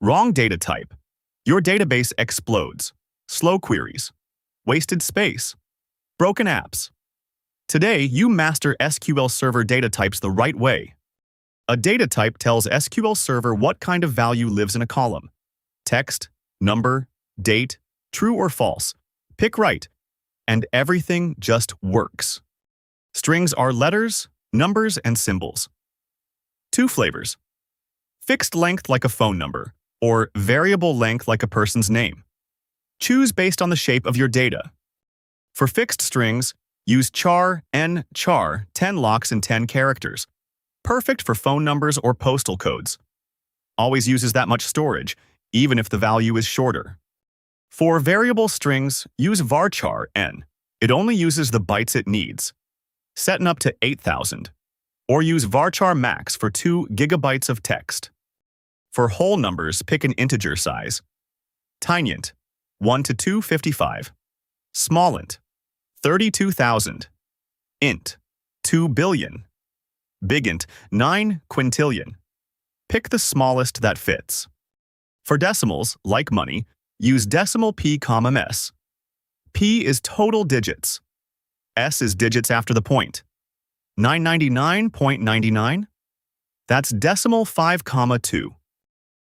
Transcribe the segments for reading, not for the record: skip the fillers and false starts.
Wrong data type. Your database explodes. Slow queries. Wasted space. Broken apps. Today, you master SQL Server data types the right way. A data type tells SQL Server what kind of value lives in a column. Text, number, date, true or false. Pick right, and everything just works. Strings are letters, numbers, and symbols. 2 flavors. Fixed length like a phone number, or variable length like a person's name. Choose based on the shape of your data. For fixed strings, use CHAR, nvarchar, 10 locks and 10 characters. Perfect for phone numbers or postal codes. Always uses that much storage, even if the value is shorter. For variable strings, use VARCHAR n. It only uses the bytes it needs. Set up to 8,000. Or use VARCHAR max for 2 gigabytes of text. For whole numbers, pick an integer size. Tinyint, 1 to 255. Smallint, 32,000. Int, 2 billion. Bigint, 9 quintillion. Pick the smallest that fits. For decimals, like money, use decimal p, s. P is total digits. S is digits after the point. 999.99? That's decimal 5, 2.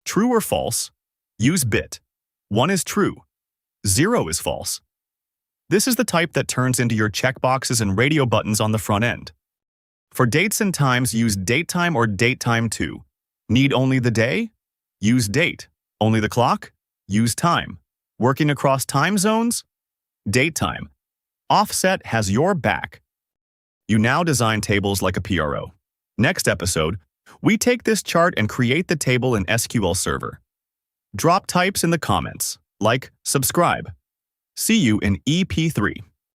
True or false? Use bit. 1 is true. 0 is false. This is the type that turns into your checkboxes and radio buttons on the front end. For dates and times, use datetime or datetime 2. Need only the day? Use date. Only the clock? Use time. Working across time zones? Datetime. Offset has your back. You now design tables like a PRO. Next episode, we take this chart and create the table in SQL Server. Drop types in the comments, like, subscribe. See you in EP3.